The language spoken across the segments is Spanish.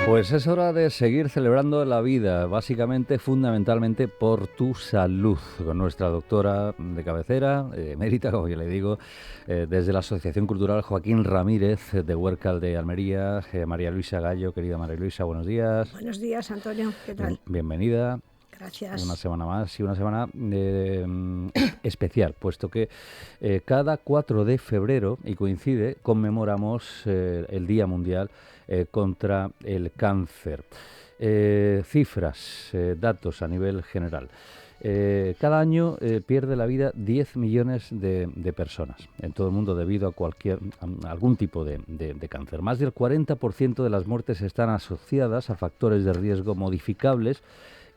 Pues es hora de seguir celebrando la vida, básicamente, fundamentalmente por tu salud, con nuestra doctora de cabecera, emérita, como yo le digo, desde la Asociación Cultural Joaquín Ramírez de Huércal de Almería, María Luisa Gallo. Querida María Luisa, buenos días. Buenos días, Antonio, ¿qué tal? Bienvenida. Gracias. Una semana más y una semana especial, puesto que cada 4 de febrero, y coincide, conmemoramos el Día Mundial contra el Cáncer. Cifras, datos a nivel general. Cada año pierde la vida 10 millones de personas en todo el mundo debido a algún tipo de cáncer. Más del 40% de las muertes están asociadas a factores de riesgo modificables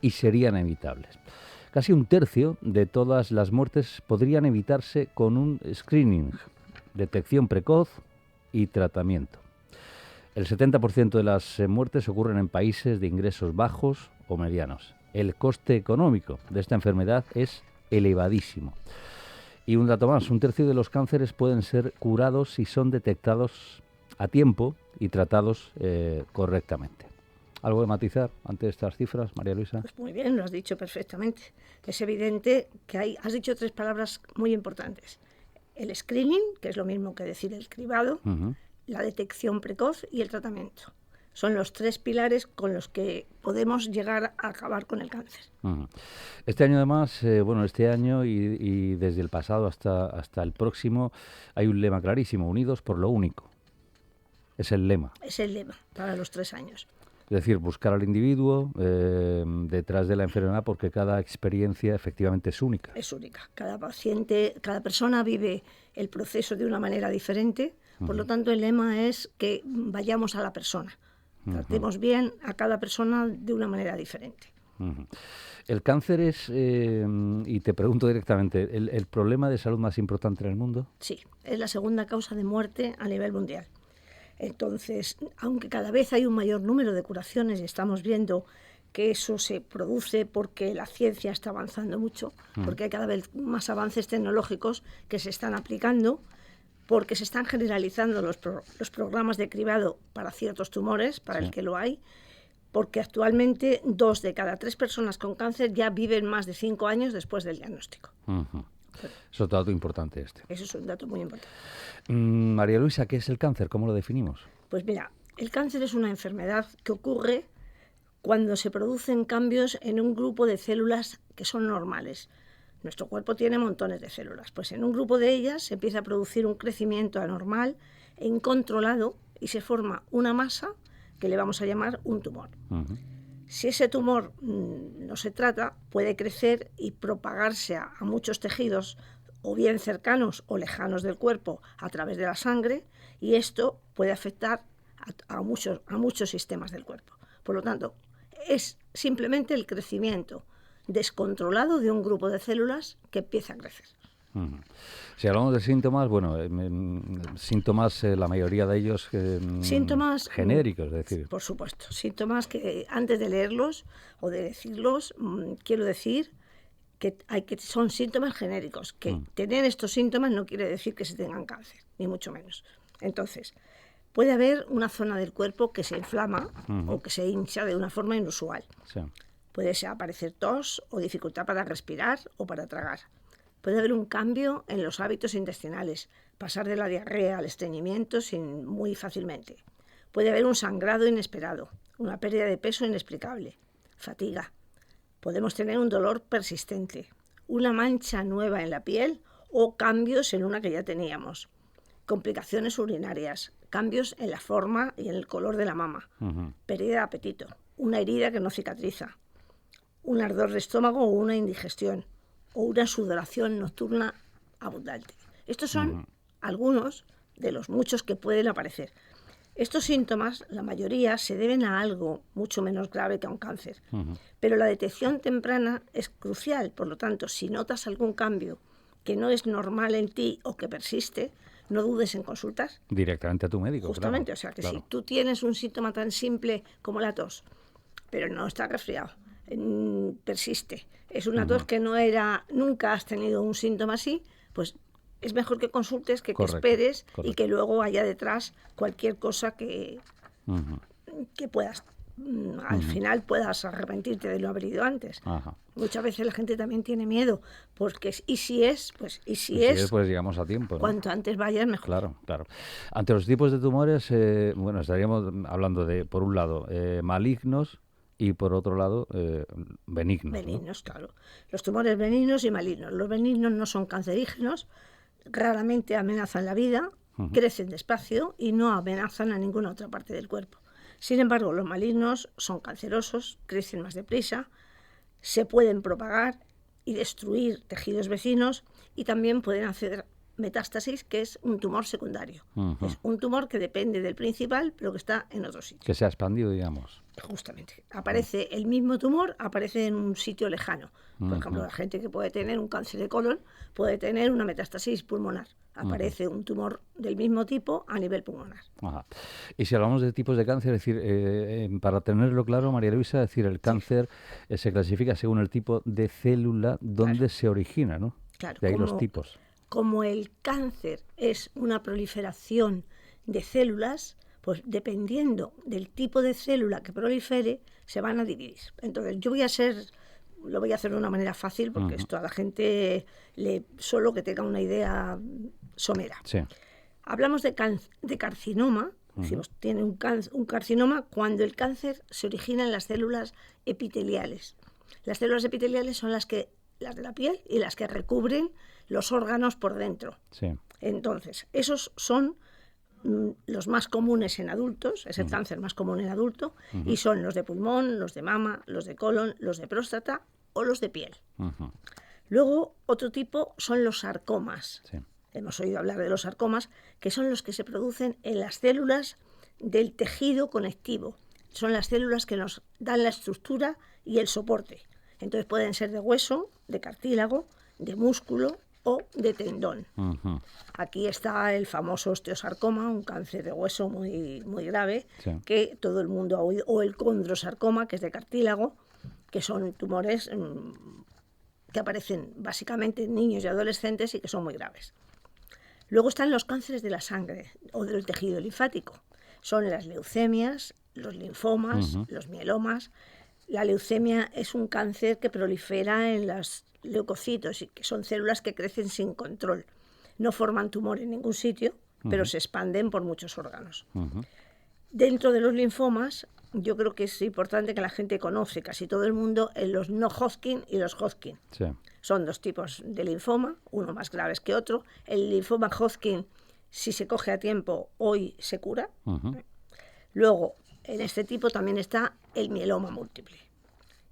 y serían evitables. Casi un tercio de todas las muertes podrían evitarse con un screening, detección precoz y tratamiento. El 70% de las muertes ocurren en países de ingresos bajos o medianos. El coste económico de esta enfermedad es elevadísimo. Y un dato más, un tercio de los cánceres pueden ser curados si son detectados a tiempo y tratados correctamente. ¿Algo de matizar ante estas cifras, María Luisa? Pues muy bien, lo has dicho perfectamente. Es evidente que has dicho 3 palabras muy importantes. El screening, que es lo mismo que decir el cribado, la detección precoz y el tratamiento. Son los 3 pilares con los que podemos llegar a acabar con el cáncer. Este año además, este año y desde el pasado hasta el próximo, hay un lema clarísimo, unidos por lo único. Es el lema. Es el lema para los 3 años. Es decir, buscar al individuo detrás de la enfermedad, porque cada experiencia efectivamente es única. Es única. Cada paciente, cada persona vive el proceso de una manera diferente. Por lo tanto, el lema es que vayamos a la persona. Tratemos bien a cada persona de una manera diferente. El cáncer es, y te pregunto directamente, ¿el problema de salud más importante en el mundo? Sí, es la segunda causa de muerte a nivel mundial. Entonces, aunque cada vez hay un mayor número de curaciones y estamos viendo que eso se produce porque la ciencia está avanzando mucho, porque hay cada vez más avances tecnológicos que se están aplicando, porque se están generalizando los programas de cribado para ciertos tumores, para el que lo hay, porque actualmente 2 de cada 3 personas con cáncer ya viven más de 5 años después del diagnóstico. Es otro dato importante este. Eso es un dato muy importante. María Luisa, ¿qué es el cáncer? ¿Cómo lo definimos? Pues mira, el cáncer es una enfermedad que ocurre cuando se producen cambios en un grupo de células que son normales. Nuestro cuerpo tiene montones de células, pues en un grupo de ellas se empieza a producir un crecimiento anormal e incontrolado y se forma una masa que le vamos a llamar un tumor. Si ese tumor no se trata, puede crecer y propagarse a muchos tejidos, o bien cercanos o lejanos del cuerpo, a través de la sangre, y esto puede afectar a muchos sistemas del cuerpo. Por lo tanto, es simplemente el crecimiento descontrolado de un grupo de células que empieza a crecer. Si hablamos de síntomas, síntomas, la mayoría de ellos síntomas genéricos, es decir. Por supuesto, síntomas que antes de leerlos o de decirlos, quiero decir que son síntomas genéricos, que tener estos síntomas no quiere decir que se tengan cáncer, ni mucho menos. Entonces, puede haber una zona del cuerpo que se inflama o que se hincha de una forma inusual. Sí. Puede aparecer tos o dificultad para respirar o para tragar. Puede haber un cambio en los hábitos intestinales, pasar de la diarrea al estreñimiento muy fácilmente. Puede haber un sangrado inesperado, una pérdida de peso inexplicable, fatiga. Podemos tener un dolor persistente, una mancha nueva en la piel o cambios en una que ya teníamos. Complicaciones urinarias, cambios en la forma y en el color de la mama, pérdida de apetito, una herida que no cicatriza, un ardor de estómago o una indigestión, o una sudoración nocturna abundante. Estos son algunos de los muchos que pueden aparecer. Estos síntomas, la mayoría, se deben a algo mucho menos grave que a un cáncer. Pero la detección temprana es crucial. Por lo tanto, si notas algún cambio que no es normal en ti o que persiste, no dudes en consultar. Directamente a tu médico. Justamente, claro, o sea que claro. Si tú tienes un síntoma tan simple como la tos, pero no está resfriado, persiste, es una tos que nunca has tenido un síntoma así, pues es mejor que consultes, que esperes y que luego haya detrás cualquier cosa que puedas al final puedas arrepentirte de no haber ido antes. Ajá. Muchas veces la gente también tiene miedo, porque y si es, Pues llegamos a tiempo, ¿no? Cuanto antes vayas, mejor. Claro, claro. Ante los tipos de tumores, bueno, estaríamos hablando de, por un lado, malignos y por otro lado, benignos. Benignos, ¿no? Claro. Los tumores benignos y malignos. Los benignos no son cancerígenos, raramente amenazan la vida, crecen despacio y no amenazan a ninguna otra parte del cuerpo. Sin embargo, los malignos son cancerosos, crecen más deprisa, se pueden propagar y destruir tejidos vecinos y también pueden hacer metástasis, que es un tumor secundario. Es un tumor que depende del principal, pero que está en otro sitio. Que se ha expandido, digamos. Justamente. Aparece el mismo tumor, aparece en un sitio lejano. Por ejemplo, la gente que puede tener un cáncer de colon puede tener una metástasis pulmonar. Aparece un tumor del mismo tipo a nivel pulmonar. Ajá. Y si hablamos de tipos de cáncer, es decir, para tenerlo claro, María Luisa, es decir, el cáncer se clasifica según el tipo de célula donde se origina, ¿no? Claro, de ahí los tipos. Como el cáncer es una proliferación de células, pues dependiendo del tipo de célula que prolifere, se van a dividir. Entonces, lo voy a hacer de una manera fácil, porque esto a la gente solo que tenga una idea somera. Sí. Hablamos de carcinoma, decimos, tiene un carcinoma cuando el cáncer se origina en las células epiteliales. Las células epiteliales son las de la piel y las que recubren los órganos por dentro. Sí. Entonces, esos son los más comunes en adultos, es el cáncer más común en adulto, y son los de pulmón, los de mama, los de colon, los de próstata o los de piel. Luego, otro tipo son los sarcomas. Sí. Hemos oído hablar de los sarcomas, que son los que se producen en las células del tejido conectivo. Son las células que nos dan la estructura y el soporte. Entonces pueden ser de hueso, de cartílago, de músculo o de tendón. Aquí está el famoso osteosarcoma, un cáncer de hueso muy, muy grave, que todo el mundo ha oído, o el condrosarcoma, que es de cartílago, que son tumores que aparecen básicamente en niños y adolescentes y que son muy graves. Luego están los cánceres de la sangre o del tejido linfático. Son las leucemias, los linfomas, los mielomas. La leucemia es un cáncer que prolifera en los leucocitos, y que son células que crecen sin control. No forman tumor en ningún sitio, pero se expanden por muchos órganos. Dentro de los linfomas, yo creo que es importante que la gente conoce, casi todo el mundo, en los no Hodgkin y los Hodgkin. Sí. Son dos tipos de linfoma, uno más graves que otro. El linfoma Hodgkin, si se coge a tiempo, hoy se cura. Luego, en este tipo también está el mieloma múltiple.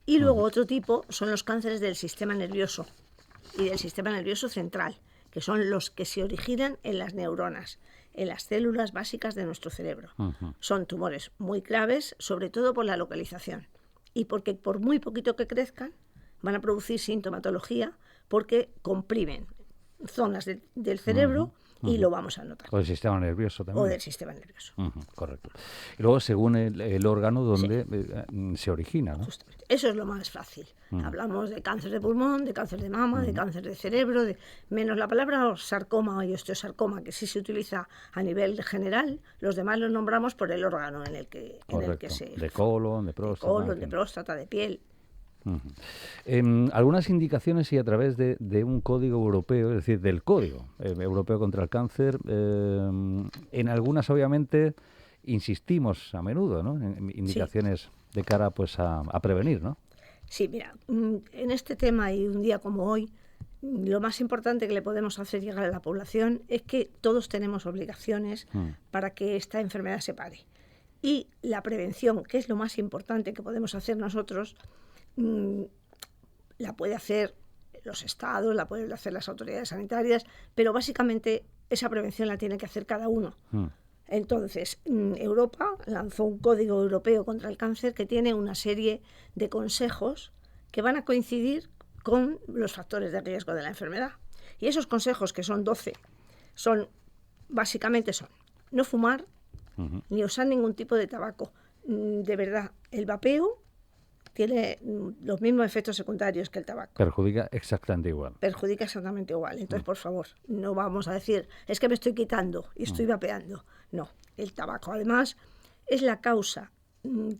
Y luego otro tipo son los cánceres del sistema nervioso y del sistema nervioso central, que son los que se originan en las neuronas, en las células básicas de nuestro cerebro. Son tumores muy graves, sobre todo por la localización. Y porque por muy poquito que crezcan, van a producir sintomatología porque comprimen zonas del cerebro y lo vamos a notar. O del sistema nervioso también. O del sistema nervioso. Correcto. Y luego, según el órgano donde se origina, ¿no? Justamente. Eso es lo más fácil. Hablamos de cáncer de pulmón, de cáncer de mama, de cáncer de cerebro, menos la palabra sarcoma y osteosarcoma, que sí se utiliza a nivel general. Los demás los nombramos por el órgano en el que se... De colon, de próstata. De colon, de próstata, de piel. Algunas indicaciones y a través de un código europeo, es decir, del Código Europeo contra el Cáncer, en algunas obviamente insistimos a menudo, ¿no? En indicaciones de cara pues a prevenir, ¿no? Sí, mira, en este tema y un día como hoy, lo más importante que le podemos hacer llegar a la población es que todos tenemos obligaciones para que esta enfermedad se pare. Y la prevención, que es lo más importante que podemos hacer nosotros, la puede hacer los estados, la pueden hacer las autoridades sanitarias, pero básicamente esa prevención la tiene que hacer cada uno. Entonces, Europa lanzó un código europeo contra el cáncer que tiene una serie de consejos que van a coincidir con los factores de riesgo de la enfermedad. Y esos consejos, que son 12, básicamente son no fumar, ni usar ningún tipo de tabaco. De verdad, el vapeo tiene los mismos efectos secundarios que el tabaco. Perjudica exactamente igual. Perjudica exactamente igual. Entonces, por favor, no vamos a decir, es que me estoy quitando y estoy vapeando. No, el tabaco además es la causa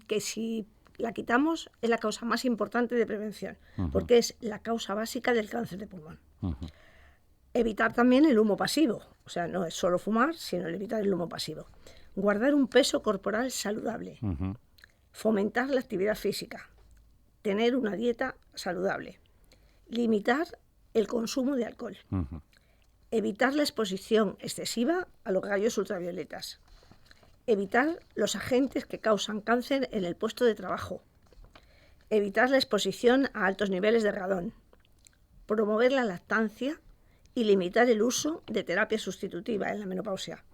que si la quitamos es la causa más importante de prevención, porque es la causa básica del cáncer de pulmón. Evitar también el humo pasivo, o sea, no es solo fumar, sino evitar el humo pasivo. Guardar un peso corporal saludable. Fomentar la actividad física. Tener una dieta saludable. Limitar el consumo de alcohol. Evitar la exposición excesiva a los rayos ultravioletas. Evitar los agentes que causan cáncer en el puesto de trabajo. Evitar la exposición a altos niveles de radón. Promover la lactancia y limitar el uso de terapia sustitutiva en la menopausia.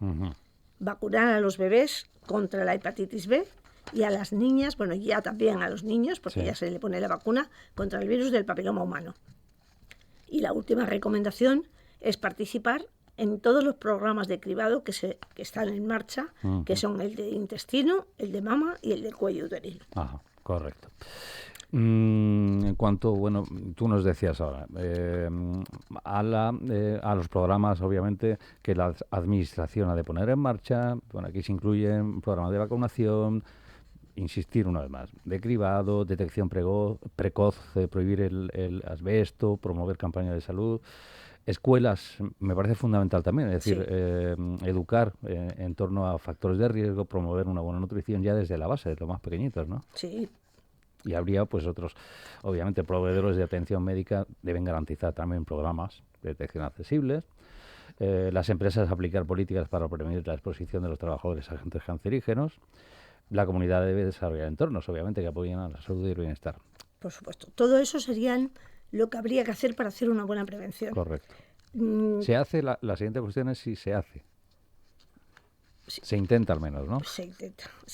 Vacunar a los bebés contra la hepatitis B y a las niñas, bueno, ya también a los niños, porque ya se le pone la vacuna contra el virus del papiloma humano. Y la última recomendación es participar en todos los programas de cribado que están en marcha, que son el de intestino, el de mama y el de cuello uterino. Ajá, correcto. En cuanto, bueno, tú nos decías ahora, a los programas, obviamente, que la Administración ha de poner en marcha, bueno, aquí se incluyen programas de vacunación, insistir una vez más, de cribado, detección precoz, prohibir el asbesto, promover campañas de salud. Escuelas me parece fundamental también, es decir, educar en torno a factores de riesgo, promover una buena nutrición ya desde la base, de los más pequeñitos, ¿no? Sí. Y habría, pues, otros, obviamente, proveedores de atención médica deben garantizar también programas de detección accesibles. Las empresas aplicar políticas para prevenir la exposición de los trabajadores a agentes cancerígenos. La comunidad debe desarrollar entornos, obviamente, que apoyen a la salud y el bienestar. Por supuesto. Todo eso serían lo que habría que hacer para hacer una buena prevención. Correcto. ¿Se hace? La siguiente cuestión es si se hace. Sí. Se intenta al menos, ¿no? Se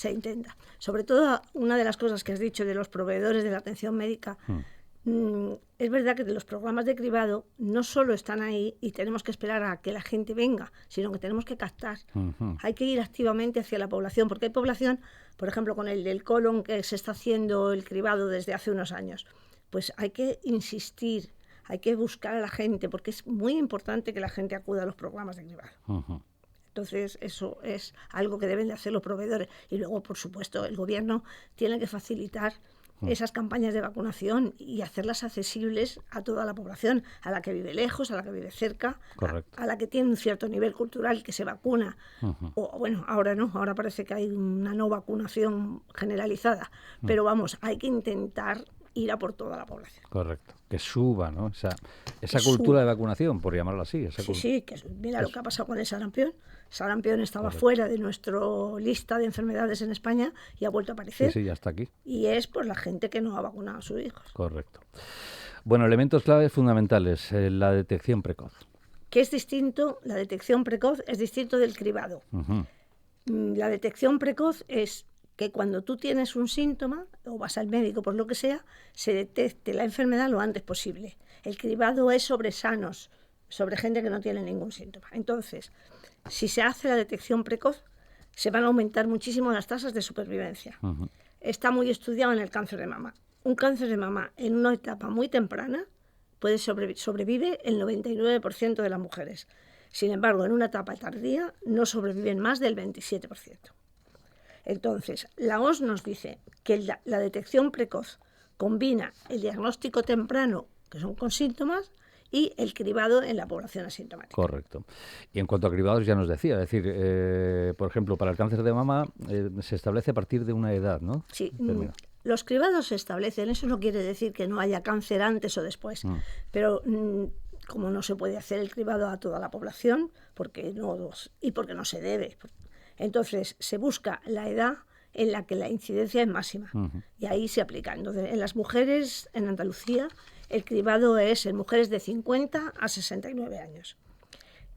intenta. Sobre todo, una de las cosas que has dicho de los proveedores de la atención médica, es verdad que los programas de cribado no solo están ahí y tenemos que esperar a que la gente venga, sino que tenemos que captar. Hay que ir activamente hacia la población, porque hay población, por ejemplo, con el del colon, que se está haciendo el cribado desde hace unos años. Pues hay que insistir, hay que buscar a la gente, porque es muy importante que la gente acuda a los programas de cribado. Entonces, eso es algo que deben de hacer los proveedores. Y luego, por supuesto, el gobierno tiene que facilitar esas campañas de vacunación y hacerlas accesibles a toda la población, a la que vive lejos, a la que vive cerca, a la que tiene un cierto nivel cultural que se vacuna. O bueno, ahora no, ahora parece que hay una no vacunación generalizada. Pero vamos, hay que intentar ir a por toda la población. Correcto. Que suba, ¿no? Esa cultura de vacunación, por llamarlo así. Sí, que mira lo que ha pasado con el sarampión. Sarampión estaba fuera de nuestra lista de enfermedades en España y ha vuelto a aparecer. Sí, ya está aquí. Y es por la gente que no ha vacunado a sus hijos. Correcto. Bueno, elementos claves fundamentales. La detección precoz. Que es distinto, la detección precoz es distinto del cribado. La detección precoz es que cuando tú tienes un síntoma o vas al médico por lo que sea, se detecte la enfermedad lo antes posible. El cribado es sobre sanos, sobre gente que no tiene ningún síntoma. Entonces, si se hace la detección precoz, se van a aumentar muchísimo las tasas de supervivencia. Está muy estudiado en el cáncer de mama. Un cáncer de mama en una etapa muy temprana sobrevive el 99% de las mujeres. Sin embargo, en una etapa tardía no sobreviven más del 27%. Entonces, la OMS nos dice que la detección precoz combina el diagnóstico temprano, que son con síntomas, y el cribado en la población asintomática. Correcto. Y en cuanto a cribados ya nos decía, es decir, por ejemplo, para el cáncer de mama se establece a partir de una edad, ¿no? Sí, los cribados se establecen, eso no quiere decir que no haya cáncer antes o después, pero como no se puede hacer el cribado a toda la población, porque no se debe. Entonces, se busca la edad en la que la incidencia es máxima y ahí se aplica. Entonces, en las mujeres, en Andalucía, el cribado es en mujeres de 50 a 69 años.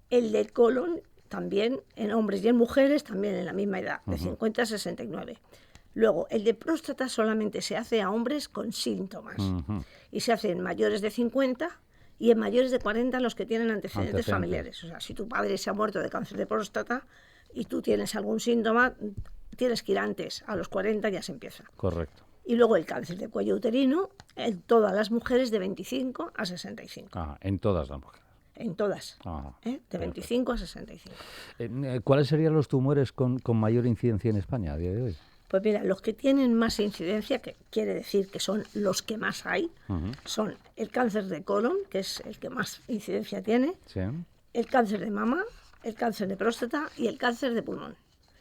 El del colon también en hombres y en mujeres también en la misma edad, de 50 a 69. Luego, el de próstata solamente se hace a hombres con síntomas y se hace en mayores de 50 y en mayores de 40 los que tienen antecedentes familiares. O sea, si tu padre se ha muerto de cáncer de próstata y tú tienes algún síntoma, tienes que ir antes, a los 40 ya se empieza. Correcto. Y luego el cáncer de cuello uterino en todas las mujeres de 25 a 65. En todas las mujeres. En todas, de 25 a 65. ¿Cuáles serían los tumores con mayor incidencia en España a día de hoy? Pues mira, los que tienen más incidencia, que quiere decir que son los que más hay, son el cáncer de colon, que es el que más incidencia tiene, Sí. el cáncer de mama, el cáncer de próstata y el cáncer de pulmón.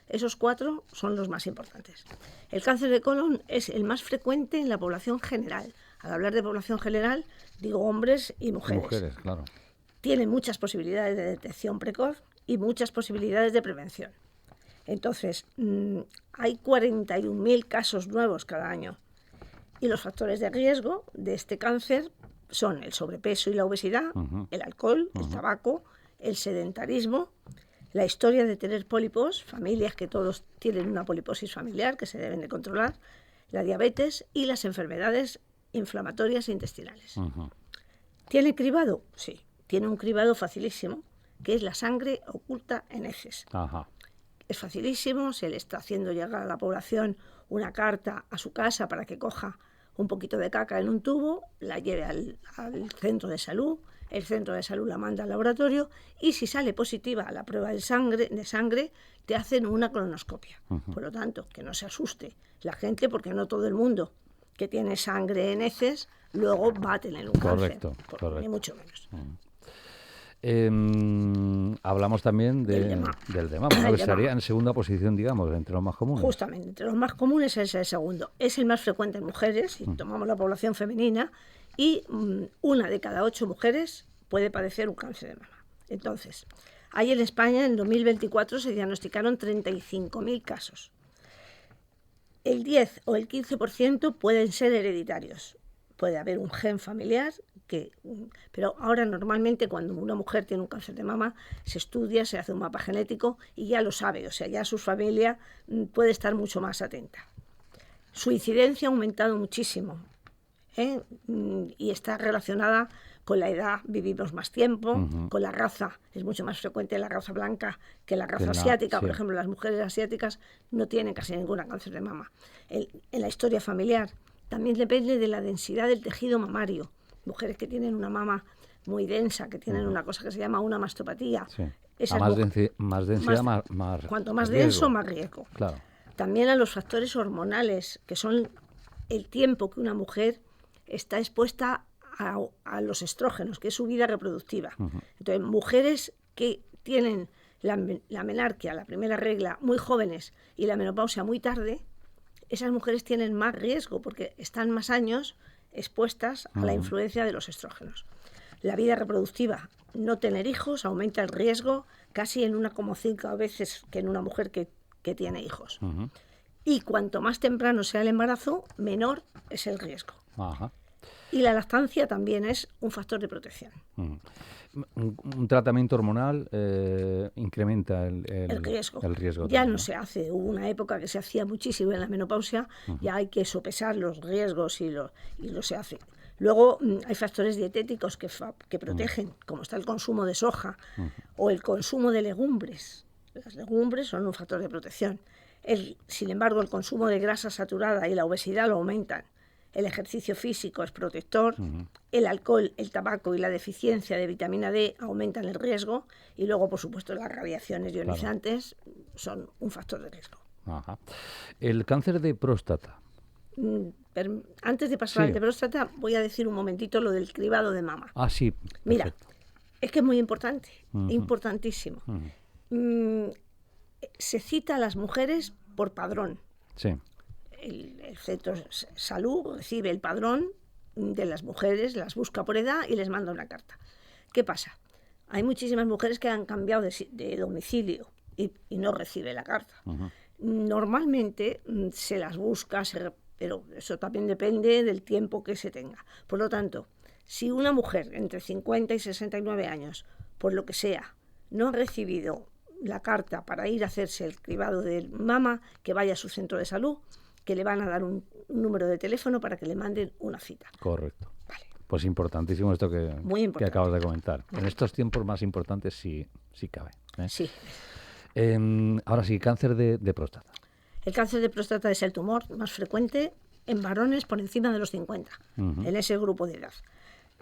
Esos 4 son los más importantes. El cáncer de colon es el más frecuente en la población general. Al hablar de población general, digo hombres y mujeres. Mujeres, claro. Tiene muchas posibilidades de detección precoz y muchas posibilidades de prevención. Entonces, hay 41.000 casos nuevos cada año. Y los factores de riesgo de este cáncer son el sobrepeso y la obesidad, el alcohol, el tabaco, el sedentarismo, la historia de tener pólipos, familias que todos tienen una poliposis familiar que se deben de controlar, la diabetes y las enfermedades inflamatorias intestinales. ¿Tiene cribado? Sí, tiene un cribado facilísimo, que es la sangre oculta en heces. Ajá. Es facilísimo, se le está haciendo llegar a la población una carta a su casa para que coja un poquito de caca en un tubo, la lleve al centro de salud, el centro de salud la manda al laboratorio y si sale positiva a la prueba de sangre te hacen una colonoscopia. Por lo tanto, que no se asuste la gente porque no todo el mundo que tiene sangre en heces luego va a tener un cáncer. Correcto. Ni mucho menos. Hablamos también del de mama, que estaría en segunda posición, digamos, entre los más comunes. Justamente, entre los más comunes es el segundo. Es el más frecuente en mujeres, si tomamos la población femenina, y 1 de cada 8 mujeres puede padecer un cáncer de mama. Entonces, ahí en España, en 2024, se diagnosticaron 35.000 casos. El 10 o el 15% pueden ser hereditarios. Puede haber un gen familiar, pero ahora normalmente cuando una mujer tiene un cáncer de mama se estudia, se hace un mapa genético y ya lo sabe, o sea, ya su familia puede estar mucho más atenta. Su incidencia ha aumentado muchísimo, y está relacionada con la edad, vivimos más tiempo, con la raza, es mucho más frecuente la raza blanca que la raza asiática. Por ejemplo, las mujeres asiáticas no tienen casi ningún cáncer de mama. En la historia familiar también depende de la densidad del tejido mamario. Mujeres que tienen una mama muy densa, que tienen una cosa que se llama una mastopatía. Sí. Más densidad, más cuanto más riesgo. denso, más riesgo. Claro. También a los factores hormonales, que son el tiempo que una mujer está expuesta a los estrógenos, que es su vida reproductiva. Entonces, mujeres que tienen la menarquia, la primera regla, muy jóvenes y la menopausia muy tarde, esas mujeres tienen más riesgo porque están más años expuestas a la influencia de los estrógenos. La vida reproductiva, no tener hijos, aumenta el riesgo casi en 1,5 veces que en una mujer que tiene hijos. Y cuanto más temprano sea el embarazo, menor es el riesgo. Ajá. Y la lactancia también es un factor de protección. Un tratamiento hormonal incrementa el riesgo. Ya no se hace. Hubo una época que se hacía muchísimo en la menopausia, ya hay que sopesar los riesgos y lo se hace. Luego hay factores dietéticos que protegen, como está el consumo de soja o el consumo de legumbres. Las legumbres son un factor de protección. Sin embargo, el consumo de grasa saturada y la obesidad lo aumentan. El ejercicio físico es protector, el alcohol, el tabaco y la deficiencia de vitamina D aumentan el riesgo y luego, por supuesto, las radiaciones ionizantes son un factor de riesgo. Ajá. El cáncer de próstata. Antes de pasar al de próstata, voy a decir un momentito lo del cribado de mama. Ah, sí. Perfecto. Mira, es que es muy importante, importantísimo. Se cita a las mujeres por padrón. Sí. El centro de salud recibe el padrón de las mujeres, las busca por edad y les manda una carta. ¿Qué pasa? Hay muchísimas mujeres que han cambiado de domicilio y no recibe la carta. Normalmente se las busca, pero eso también depende del tiempo que se tenga. Por lo tanto, si una mujer entre 50 y 69 años, por lo que sea, no ha recibido la carta para ir a hacerse el cribado de mama, que vaya a su centro de salud, que le van a dar un número de teléfono para que le manden una cita. Correcto. Vale. Pues importantísimo esto que acabas de comentar. Vale. En estos tiempos más importantes sí cabe. Sí. Ahora sí, cáncer de próstata. El cáncer de próstata es el tumor más frecuente en varones por encima de los 50, en ese grupo de edad.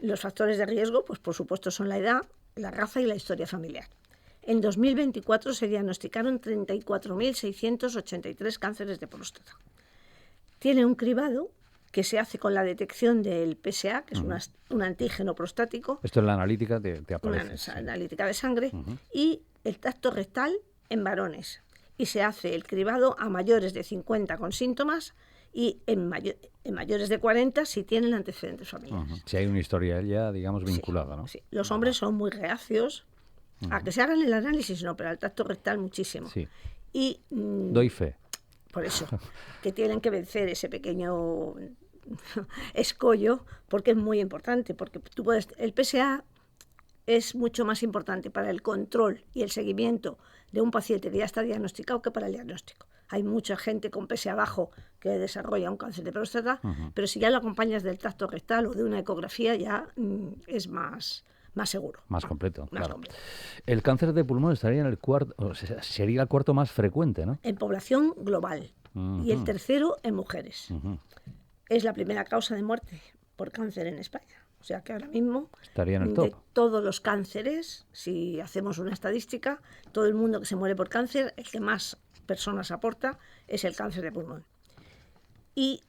Los factores de riesgo, pues por supuesto, son la edad, la raza y la historia familiar. En 2024 se diagnosticaron 34.683 cánceres de próstata. Tiene un cribado que se hace con la detección del PSA, que es un antígeno prostático. Esto en la analítica te aparece. Una analítica de sangre. Y el tacto rectal en varones. Y se hace el cribado a mayores de 50 con síntomas y en mayores de 40 si tienen antecedentes familiares. Si hay una historia ya, digamos, vinculada, ¿no? Sí. Los hombres son muy reacios a que se hagan el análisis, no, pero al tacto rectal muchísimo. Sí. Y doy fe. por eso, que tienen que vencer ese pequeño escollo, porque es muy importante, porque el PSA es mucho más importante para el control y el seguimiento de un paciente que ya está diagnosticado que para el diagnóstico. Hay mucha gente con PSA bajo que desarrolla un cáncer de próstata, pero si ya lo acompañas del tacto rectal o de una ecografía ya es más seguro. Más completo, más claro. completo. El cáncer de pulmón estaría en el cuarto, sería el cuarto más frecuente, ¿no? En población global y el tercero en mujeres. Es la primera causa de muerte por cáncer en España. O sea que ahora mismo, estaría en el top. De todos los cánceres, si hacemos una estadística, todo el mundo que se muere por cáncer, el que más personas aporta es el cáncer de pulmón. Y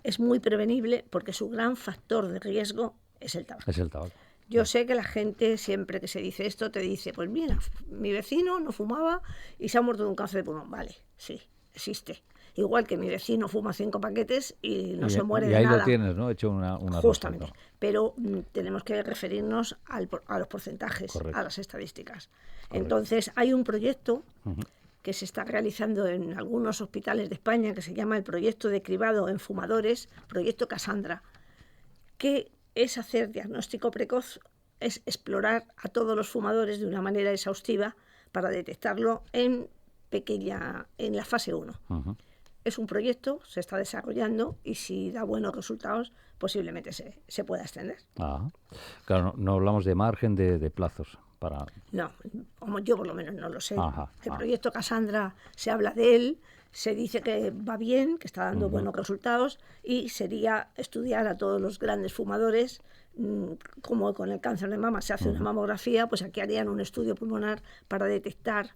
es muy prevenible porque su gran factor de riesgo es el tabaco. Es el tabaco. Yo sé que la gente, siempre que se dice esto, te dice, pues mira, mi vecino no fumaba y se ha muerto de un cáncer de pulmón. Vale, sí, existe. Igual que mi vecino fuma 5 paquetes y no se muere de nada. Y ahí lo tienes, ¿no? Hecho una Justamente. Rosetta. Pero tenemos que referirnos a los porcentajes, Correcto. a las estadísticas. Correcto. Entonces, hay un proyecto que se está realizando en algunos hospitales de España que se llama el Proyecto de Cribado en Fumadores, Proyecto Cassandra, que es hacer diagnóstico precoz, es explorar a todos los fumadores de una manera exhaustiva para detectarlo en la fase 1. Es un proyecto, se está desarrollando y si da buenos resultados, posiblemente se pueda extender. Claro, no hablamos de margen de plazos. No, como yo por lo menos no lo sé. El proyecto proyecto Cassandra se habla de él, se dice que va bien, que está dando buenos resultados y sería estudiar a todos los grandes fumadores, como con el cáncer de mama se hace una mamografía, pues aquí harían un estudio pulmonar para detectar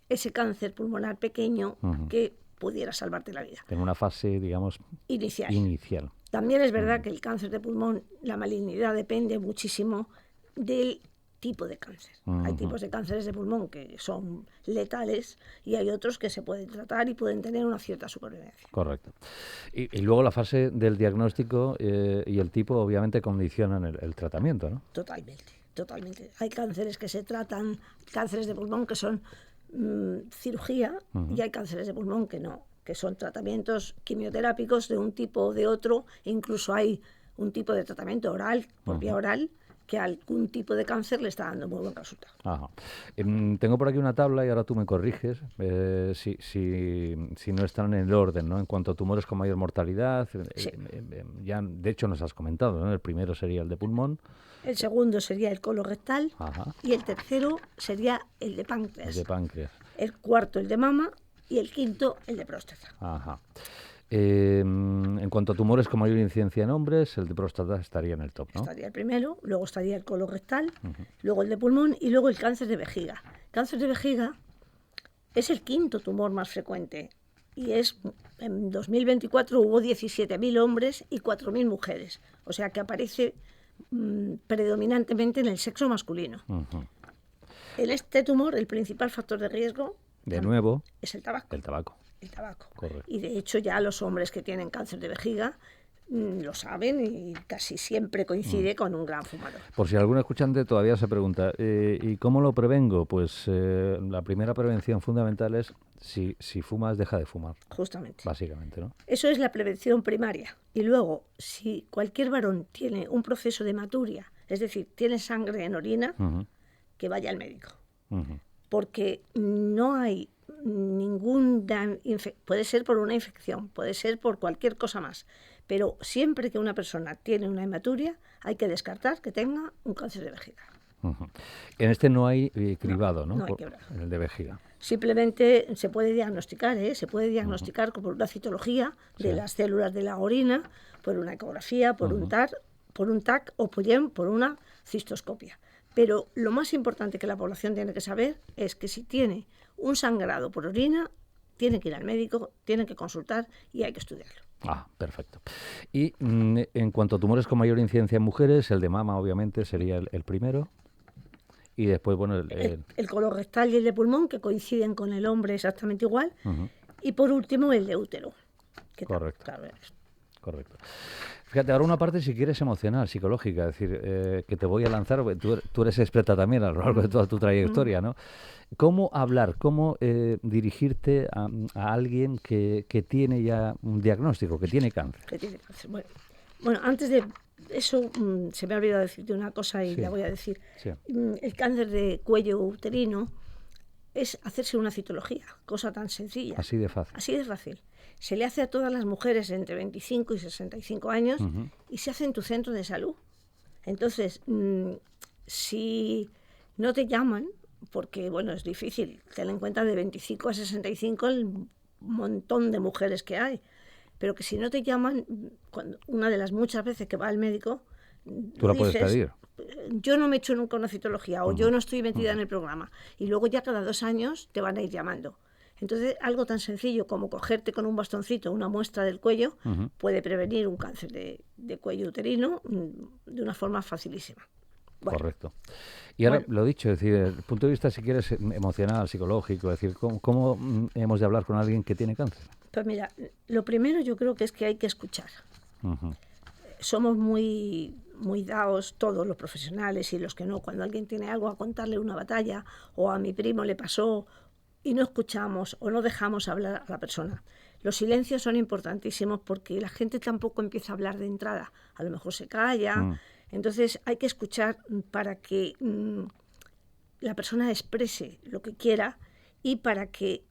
ese cáncer pulmonar pequeño que pudiera salvarte la vida. En una fase, digamos, inicial. También es verdad que el cáncer de pulmón, la malignidad depende muchísimo del tipo de cáncer. Hay tipos de cánceres de pulmón que son letales y hay otros que se pueden tratar y pueden tener una cierta supervivencia. Correcto. Y luego la fase del diagnóstico y el tipo obviamente condicionan el tratamiento, ¿no? Totalmente. Hay cánceres que se tratan, cánceres de pulmón que son cirugía y hay cánceres de pulmón que no, que son tratamientos quimioterápicos de un tipo o de otro, e incluso hay un tipo de tratamiento oral, por vía oral, que a algún tipo de cáncer le está dando muy buen resultado. Tengo por aquí una tabla y ahora tú me corriges si no están en el orden, ¿no? En cuanto a tumores con mayor mortalidad, Sí. Ya de hecho nos has comentado, ¿no? El primero sería el de pulmón. El segundo sería el colorectal y el tercero sería el de páncreas. El de páncreas. El cuarto el de mama y el quinto el de próstata. En cuanto a tumores con mayor incidencia en hombres, el de próstata estaría en el top, ¿no? Estaría el primero, luego estaría el colorectal, luego el de pulmón y luego el cáncer de vejiga. El cáncer de vejiga es el quinto tumor más frecuente y en 2024 hubo 17.000 hombres y 4.000 mujeres, o sea que aparece predominantemente en el sexo masculino. En este tumor el principal factor de riesgo de nuevo es el tabaco. El tabaco. Correcto. Y de hecho ya los hombres que tienen cáncer de vejiga lo saben y casi siempre coincide con un gran fumador. Por si algún escuchante todavía se pregunta, ¿y cómo lo prevengo? Pues la primera prevención fundamental es si fumas, deja de fumar. Justamente. Básicamente, ¿no? Eso es la prevención primaria. Y luego, si cualquier varón tiene un proceso de hematuria, es decir, tiene sangre en orina, que vaya al médico. Porque no hay puede ser por una infección, puede ser por cualquier cosa más, pero siempre que una persona tiene una hematuria hay que descartar que tenga un cáncer de vejiga. En este no hay cribado, ¿no? No hay cribado. En el de vejiga. Simplemente se puede diagnosticar, se puede diagnosticar por una citología de las células de la orina, por una ecografía, por un TAC o bien por una cistoscopia. Pero lo más importante que la población tiene que saber es que si tiene un sangrado por orina, tiene que ir al médico, tiene que consultar y hay que estudiarlo. Ah, perfecto. Y en cuanto a tumores con mayor incidencia en mujeres, el de mama obviamente sería el primero. Y después, bueno, El colorectal y el de pulmón, que coinciden con el hombre exactamente igual. uh-huh. Y por último, el de útero. Correcto. Claro, Correcto. Fíjate, ahora una parte, si quieres, emocional, psicológica, es decir, que te voy a lanzar, tú eres experta también a lo largo de toda tu trayectoria, ¿no? ¿Cómo hablar, cómo dirigirte a alguien que tiene ya un diagnóstico, que tiene cáncer? Que tiene cáncer. Bueno, antes de eso, se me ha olvidado decirte una cosa y la voy a decir. Sí. El cáncer de cuello uterino es hacerse una citología, cosa tan sencilla. Así de fácil. Así de fácil. Se le hace a todas las mujeres entre 25 y 65 años uh-huh. y se hace en tu centro de salud. Entonces, si no te llaman, porque bueno, es difícil, ten en cuenta de 25 a 65 el montón de mujeres que hay, pero que si no te llaman, una de las muchas veces que va al médico, tú la puedes pedir. Yo no me he hecho nunca una citología o uh-huh. yo no estoy metida en el programa, y luego ya cada 2 años te van a ir llamando. Entonces, algo tan sencillo como cogerte con un bastoncito una muestra del cuello uh-huh. puede prevenir un cáncer de cuello uterino de una forma facilísima. Bueno. Correcto. Y ahora, lo dicho, es decir, desde el punto de vista, si quieres, emocional, psicológico, es decir, ¿cómo hemos de hablar con alguien que tiene cáncer? Pues mira, lo primero yo creo que es que hay que escuchar. Uh-huh. Somos muy dados, todos los profesionales y los que no, cuando alguien tiene algo a contarle una batalla, o a mi primo le pasó, y no escuchamos o no dejamos hablar a la persona. Los silencios son importantísimos porque la gente tampoco empieza a hablar de entrada. A lo mejor se calla. Entonces hay que escuchar para que la persona exprese lo que quiera y para que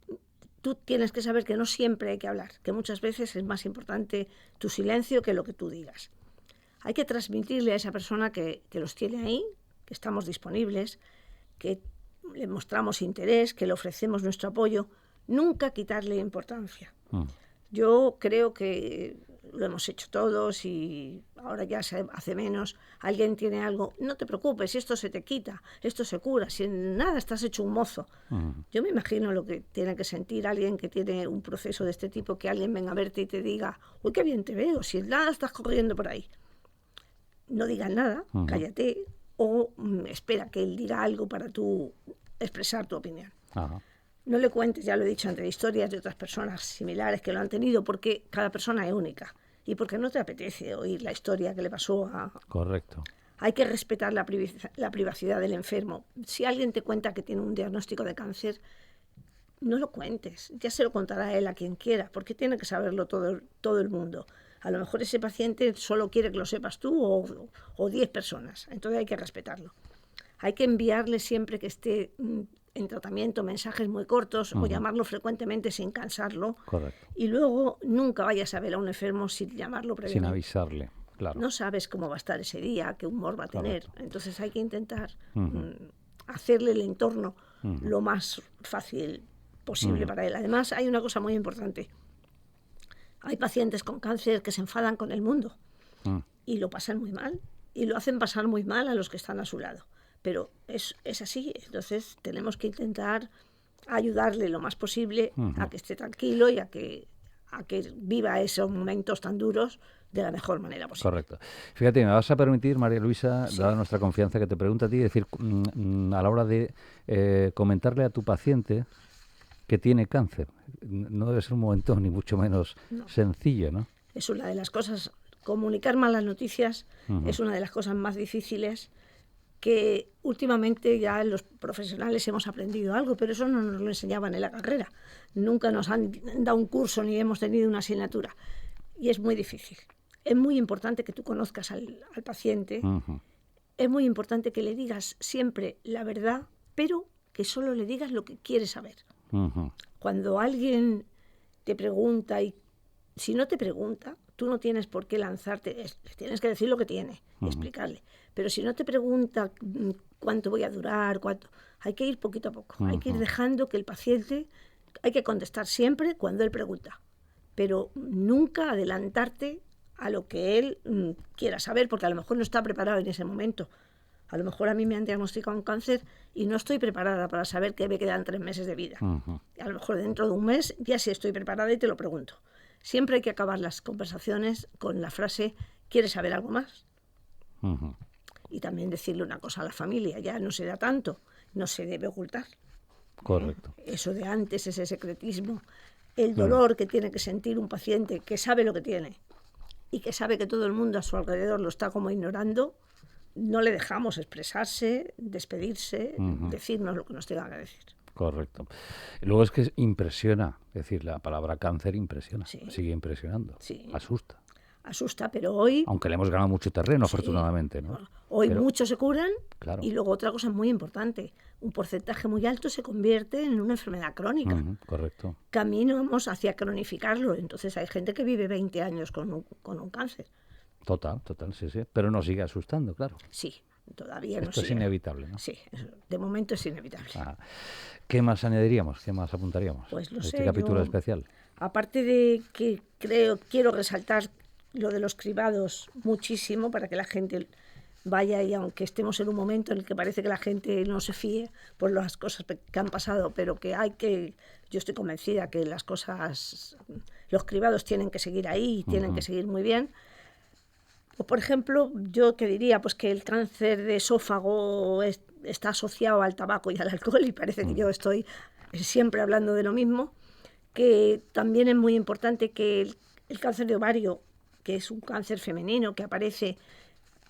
tú tienes que saber que no siempre hay que hablar, que muchas veces es más importante tu silencio que lo que tú digas. Hay que transmitirle a esa persona que los tiene ahí, que estamos disponibles, que le mostramos interés, que le ofrecemos nuestro apoyo, nunca quitarle importancia. Yo creo que lo hemos hecho todos y ahora ya se hace menos. Alguien tiene algo, no te preocupes, esto se te quita, esto se cura, si en nada estás hecho un mozo. Yo me imagino lo que tiene que sentir alguien que tiene un proceso de este tipo, que alguien venga a verte y te diga, uy, qué bien te veo, si en nada estás corriendo por ahí. No digas nada, cállate, o espera que él diga algo para tú expresar tu opinión. Ajá. No le cuentes, ya lo he dicho, entre historias de otras personas similares que lo han tenido, porque cada persona es única y porque no te apetece oír la historia que le pasó a... Correcto. Hay que respetar la privacidad del enfermo. Si alguien te cuenta que tiene un diagnóstico de cáncer, no lo cuentes, ya se lo contará él a quien quiera, porque tiene que saberlo todo el mundo. A lo mejor ese paciente solo quiere que lo sepas tú o 10 personas, entonces hay que respetarlo. Hay que enviarle siempre que esté en tratamiento mensajes muy cortos o llamarlo frecuentemente sin cansarlo. Correcto. Y luego nunca vayas a ver a un enfermo sin llamarlo previamente. Sin avisarle, claro. No sabes cómo va a estar ese día, qué humor va a tener. Correcto. Entonces hay que intentar hacerle el entorno lo más fácil posible para él. Además, hay una cosa muy importante. Hay pacientes con cáncer que se enfadan con el mundo y lo pasan muy mal y lo hacen pasar muy mal a los que están a su lado. Pero es así, entonces tenemos que intentar ayudarle lo más posible a que esté tranquilo y a que viva esos momentos tan duros de la mejor manera posible. Correcto. Fíjate, me vas a permitir, María Luisa, Sí. dada nuestra confianza, que te pregunte a ti, decir, a la hora de comentarle a tu paciente que tiene cáncer, no debe ser un momento ni mucho menos sencillo, ¿no? Es una de las cosas, comunicar malas noticias es una de las cosas más difíciles, que últimamente ya los profesionales hemos aprendido algo, pero eso no nos lo enseñaban en la carrera. Nunca nos han dado un curso ni hemos tenido una asignatura. Y es muy difícil. Es muy importante que tú conozcas al paciente. Es muy importante que le digas siempre la verdad, pero que solo le digas lo que quiere saber. Cuando alguien te pregunta, y si no te pregunta, tú no tienes por qué lanzarte, le tienes que decir lo que tiene y explicarle. Pero si no te pregunta cuánto voy a durar, hay que ir poquito a poco. Hay que ir dejando que el paciente, hay que contestar siempre cuando él pregunta, pero nunca adelantarte a lo que él quiera saber, porque a lo mejor no está preparado en ese momento. A lo mejor a mí me han diagnosticado un cáncer y no estoy preparada para saber que me quedan 3 meses de vida. A lo mejor dentro de un mes ya sí estoy preparada y te lo pregunto. Siempre hay que acabar las conversaciones con la frase ¿quieres saber algo más? Y también decirle una cosa a la familia, ya no se da tanto, no se debe ocultar. Correcto. Eso de antes, ese secretismo, el dolor que tiene que sentir un paciente que sabe lo que tiene y que sabe que todo el mundo a su alrededor lo está como ignorando, no le dejamos expresarse, despedirse, decirnos lo que nos tenga que decir. Correcto. Luego es que impresiona, es decir, la palabra cáncer impresiona, Sí. sigue impresionando, Sí. asusta. Asusta, pero hoy... Aunque le hemos ganado mucho terreno, Sí. afortunadamente, ¿no? Hoy Pero, muchos se curan claro. y luego otra cosa muy importante, un porcentaje muy alto se convierte en una enfermedad crónica. Correcto. Caminamos hacia cronificarlo, entonces hay gente que vive 20 años con un cáncer. Total, sí. Pero nos sigue asustando, claro. Sí, todavía no Esto es sigue. inevitable, ¿no? Sí, de momento es inevitable. ¿Qué más añadiríamos? ¿Qué más apuntaríamos? Pues lo este sé, capítulo yo, especial. aparte de que quiero resaltar lo de los cribados muchísimo para que la gente vaya, y aunque estemos en un momento en el que parece que la gente no se fíe por las cosas que han pasado, pero que yo estoy convencida que las cosas, los cribados tienen que seguir ahí y tienen que seguir muy bien. O por ejemplo, yo que diría pues que el cáncer de esófago está asociado al tabaco y al alcohol, y parece que yo estoy siempre hablando de lo mismo, que también es muy importante que el cáncer de ovario, que es un cáncer femenino que aparece,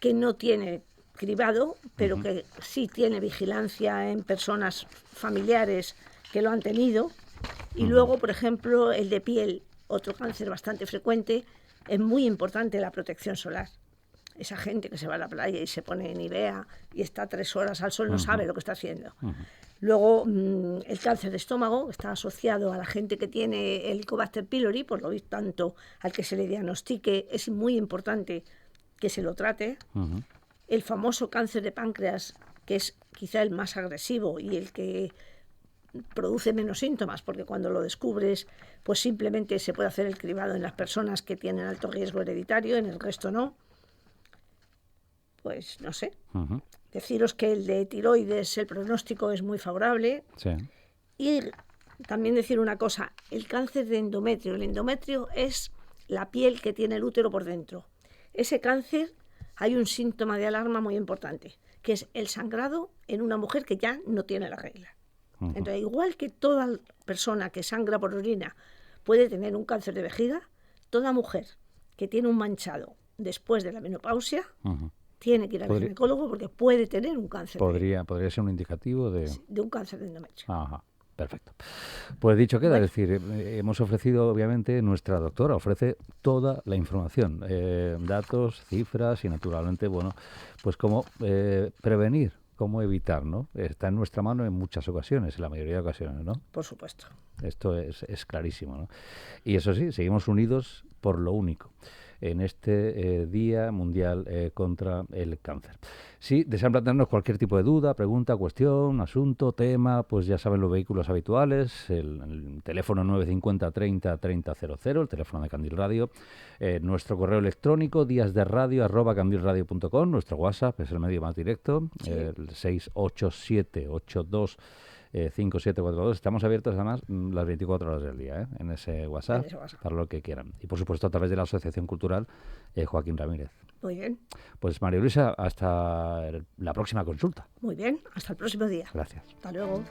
que no tiene cribado, pero que sí tiene vigilancia en personas familiares que lo han tenido. Y luego, por ejemplo, el de piel, otro cáncer bastante frecuente, es muy importante la protección solar. Esa gente que se va a la playa y se pone Nivea y está 3 horas al sol no sabe lo que está haciendo. Luego, el cáncer de estómago está asociado a la gente que tiene el Helicobacter pylori, por lo tanto, al que se le diagnostique es muy importante que se lo trate. El famoso cáncer de páncreas, que es quizá el más agresivo y el que produce menos síntomas, porque cuando lo descubres, pues simplemente se puede hacer el cribado en las personas que tienen alto riesgo hereditario, en el resto no. Pues no sé. Deciros que el de tiroides, el pronóstico es muy favorable. Sí. Y también decir una cosa, el cáncer de endometrio. El endometrio es la piel que tiene el útero por dentro. Ese cáncer, hay un síntoma de alarma muy importante, que es el sangrado en una mujer que ya no tiene la regla. Entonces, igual que toda persona que sangra por orina puede tener un cáncer de vejiga, toda mujer que tiene un manchado después de la menopausia tiene que ir al ginecólogo porque puede tener un cáncer. Podría ser un indicativo de un cáncer de endometrio. Perfecto. Pues dicho queda, es decir, hemos ofrecido, obviamente, nuestra doctora ofrece toda la información, datos, cifras y, naturalmente, bueno, pues cómo prevenir, cómo evitar, ¿no? Está en nuestra mano en muchas ocasiones, en la mayoría de ocasiones, ¿no? Por supuesto. Esto es clarísimo, ¿no? Y eso sí, seguimos unidos por lo único en este Día Mundial contra el Cáncer. Si desean plantearnos cualquier tipo de duda, pregunta, cuestión, asunto, tema, pues ya saben los vehículos habituales, el teléfono 950 30 30 00, el teléfono de Candil Radio, nuestro correo electrónico diasderadio@candilradio.com, nuestro WhatsApp es el medio más directo, el 68782 5742. Estamos abiertos además las 24 horas del día en ese WhatsApp, para lo que quieran. Y por supuesto a través de la Asociación Cultural Joaquín Ramírez. Muy bien. Pues María Luisa, hasta la próxima consulta. Muy bien, hasta el próximo día. Gracias. Hasta luego.